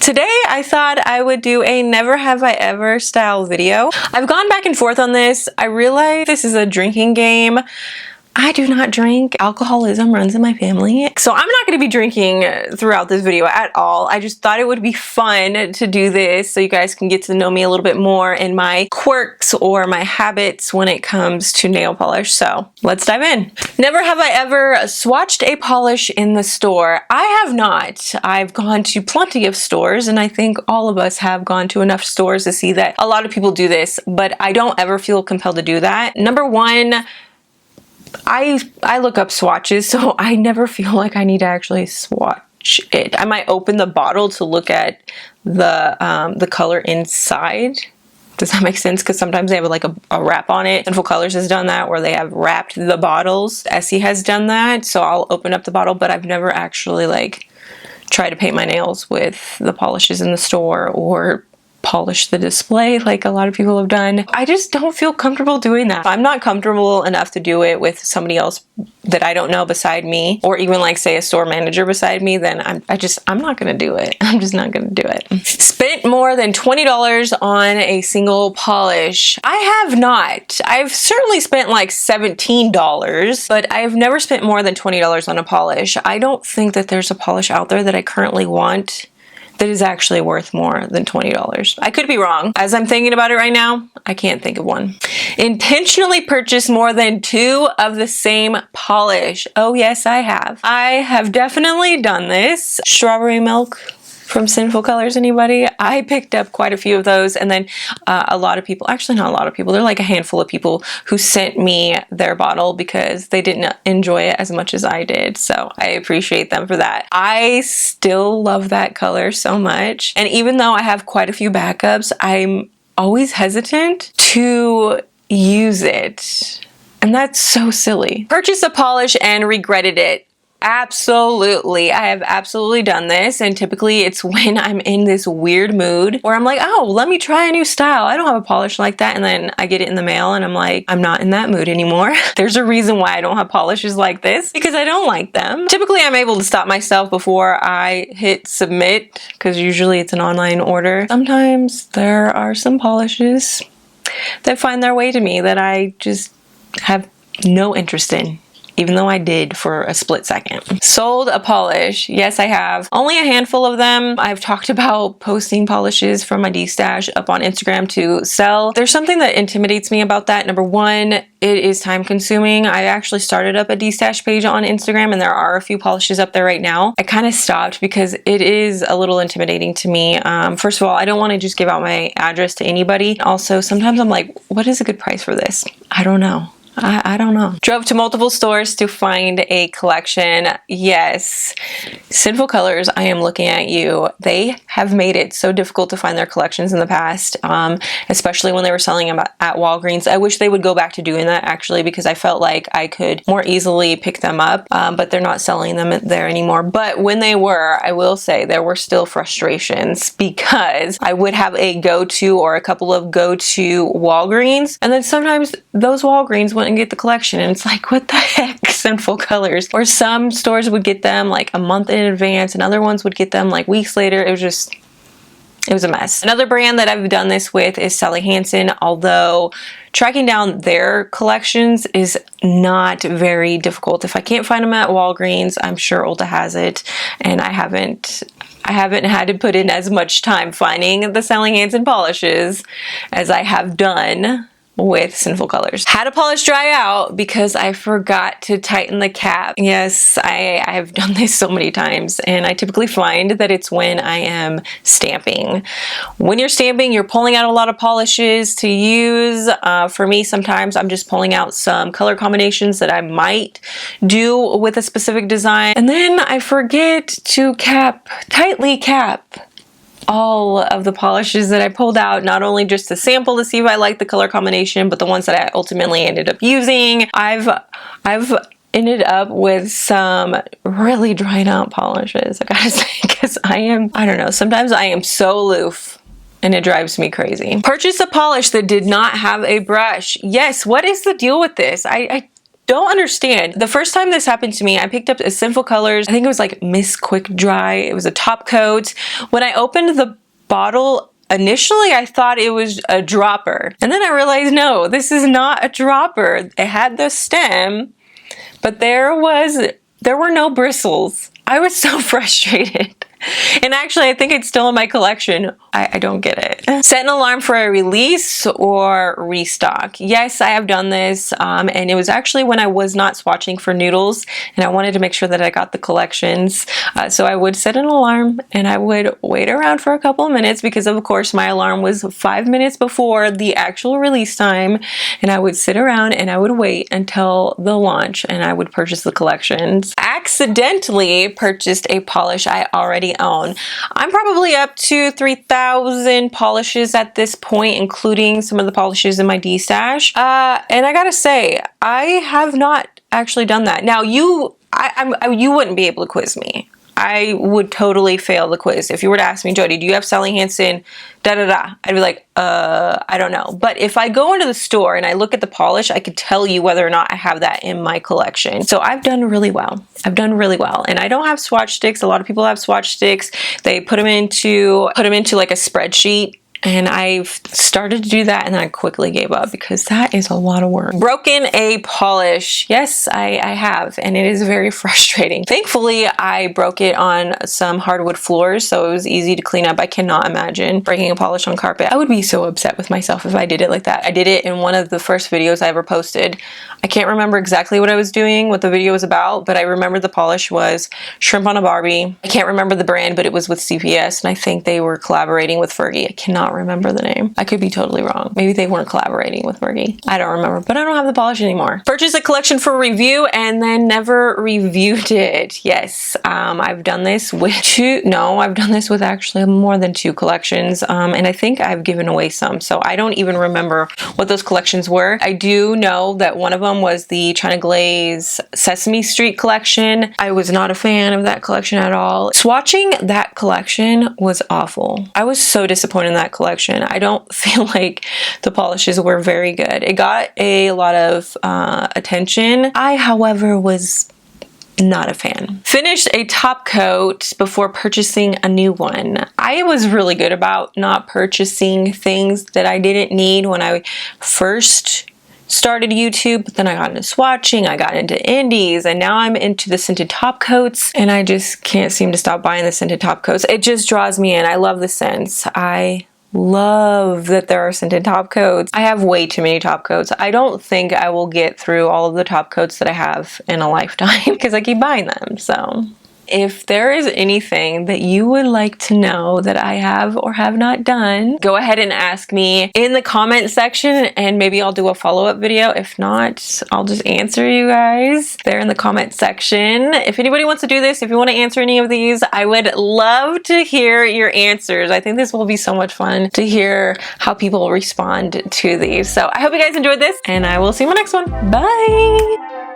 Today I thought I would do a never have I ever style video. I've gone back and forth on this. I realize this is a drinking game. I do not drink. Alcoholism runs in my family. So I'm not going to be drinking throughout this video at all. I just thought it would be fun to do this so you guys can get to know me a little bit more and my quirks or my habits when it comes to nail polish. So let's dive in. Never have I ever swatched a polish in the store. I have not. I've gone to plenty of stores, and I think all of us have gone to enough stores to see that a lot of people do this, but I don't ever feel compelled to do that. Number one, I look up swatches, so I never feel like I need to actually swatch it. I might open the bottle to look at the color inside. Does that make sense? Because sometimes they have like a wrap on it. Sinful Colors has done that, where they have wrapped the bottles. Essie has done that, so I'll open up the bottle, but I've never actually like tried to paint my nails with the polishes in the store or polish the display like a lot of people have done. I just don't feel comfortable doing that. If I'm not comfortable enough to do it with somebody else that I don't know beside me, or even like say a store manager beside me, then I'm not gonna do it. I'm just not gonna do it. Spent more than $20 on a single polish. I have not. I've certainly spent like $17, but I've never spent more than $20 on a polish. I don't think that there's a polish out there that I currently want that is actually worth more than $20. I could be wrong. As I'm thinking about it right now, I can't think of one. Intentionally purchased more than 2 of the same polish. Oh yes, I have. I have definitely done this. Strawberry milk from Sinful Colors, anybody? I picked up quite a few of those, and then a lot of people, actually not a lot of people, they're like a handful of people who sent me their bottle because they didn't enjoy it as much as I did, so I appreciate them for that. I still love that color so much, and even though I have quite a few backups, I'm always hesitant to use it, and that's so silly. Purchased a polish and regretted it. Absolutely. I have absolutely done this, and typically it's when I'm in this weird mood where I'm like, oh, let me try a new style. I don't have a polish like that, and then I get it in the mail and I'm like, I'm not in that mood anymore. There's a reason why I don't have polishes like this, because I don't like them. Typically I'm able to stop myself before I hit submit, because usually it's an online order. Sometimes there are some polishes that find their way to me that I just have no interest in, even though I did for a split second. Sold a polish. Yes, I have. Only a handful of them. I've talked about posting polishes from my D-stash up on Instagram to sell. There's something that intimidates me about that. Number one, it is time consuming. I actually started up a D-stash page on Instagram, and there are a few polishes up there right now. I kind of stopped because it is a little intimidating to me. First of all, I don't want to just give out my address to anybody. Also, sometimes I'm like, what is a good price for this? I don't know. I don't know. Drove to multiple stores to find a collection. Yes, Sinful Colors, I am looking at you. They have made it so difficult to find their collections in the past, especially when they were selling them at Walgreens. I wish they would go back to doing that, actually, because I felt like I could more easily pick them up, but they're not selling them there anymore. But when they were, I will say there were still frustrations, because I would have a go-to or a couple of go-to Walgreens, and then sometimes those Walgreens went and get the collection, and it's like, what the heck, Sinful Colors? Or some stores would get them like a month in advance, and other ones would get them like weeks later. It was a mess. Another brand that I've done this with is Sally Hansen, although tracking down their collections is not very difficult. If I can't find them at Walgreens, I'm sure Ulta has it, and I haven't had to put in as much time finding the Sally Hansen polishes as I have done with Sinful Colors. Had a polish dry out because I forgot to tighten the cap. Yes, I have done this so many times, and I typically find that it's when I am stamping. When you're stamping, you're pulling out a lot of polishes to use. For me, sometimes I'm just pulling out some color combinations that I might do with a specific design, and then I forget to tightly cap all of the polishes that I pulled out, not only just to sample to see if I like the color combination, but the ones that I ultimately ended up using. I've ended up with some really dried out polishes, I gotta say, because I don't know, sometimes I am so aloof and it drives me crazy. Purchase a polish that did not have a brush. Yes, what is the deal with this? don't understand. The first time this happened to me, I picked up a Sinful Colors. I think it was like Miss Quick Dry. It was a top coat. When I opened the bottle, initially I thought it was a dropper. And then I realized, no, this is not a dropper. It had the stem, but there were no bristles. I was so frustrated. And actually, I think it's still in my collection. I don't get it. Set an alarm for a release or restock. Yes, I have done this. And it was actually when I was not swatching for noodles and I wanted to make sure that I got the collections. So I would set an alarm and I would wait around for a couple of minutes because of course my alarm was 5 minutes before the actual release time. And I would sit around and I would wait until the launch and I would purchase the collections. Accidentally purchased a polish I already own. I'm probably up to 3,000 polishes at this point, including some of the polishes in my D stash. And I gotta say, I have not actually done that. Now you wouldn't be able to quiz me. I would totally fail the quiz. If you were to ask me, Jodi, do you have Sally Hansen, I'd be like, I don't know. But if I go into the store and I look at the polish, I could tell you whether or not I have that in my collection. So I've done really well. I've done really well. And I don't have swatch sticks. A lot of people have swatch sticks. They put them into like a spreadsheet. And I've started to do that and then I quickly gave up because that is a lot of work. Broken a polish. Yes, I have. And it is very frustrating. Thankfully, I broke it on some hardwood floors, so it was easy to clean up. I cannot imagine breaking a polish on carpet. I would be so upset with myself if I did it like that. I did it in one of the first videos I ever posted. I can't remember exactly what I was doing, what the video was about, but I remember the polish was Shrimp on a Barbie. I can't remember the brand, but it was with CPS, and I think they were collaborating with Fergie. I cannot remember the name. I could be totally wrong. Maybe they weren't collaborating with Fergie. I don't remember, but I don't have the polish anymore. Purchased a collection for review and then never reviewed it. Yes, I've done this with I've done this with actually more than 2 collections, and I think I've given away some, so I don't even remember what those collections were. I do know that one of them was the China Glaze Sesame Street collection. I was not a fan of that collection at all. Swatching that collection was awful. I was so disappointed in that collection. I don't feel like the polishes were very good. It got a lot of attention. I, however, was not a fan. Finished a top coat before purchasing a new one. I was really good about not purchasing things that I didn't need when I first started YouTube, but then I got into swatching, I got into indies, and now I'm into the scented top coats, and I just can't seem to stop buying the scented top coats. It just draws me in. I love the scents. I love that there are scented top coats. I have way too many top coats. I don't think I will get through all of the top coats that I have in a lifetime because I keep buying them, so. If there is anything that you would like to know that I have or have not done, go ahead and ask me in the comment section and maybe I'll do a follow-up video. If not, I'll just answer you guys there in the comment section. If anybody wants to do this, if you want to answer any of these, I would love to hear your answers. I think this will be so much fun to hear how people respond to these. So I hope you guys enjoyed this and I will see you in my next one. Bye!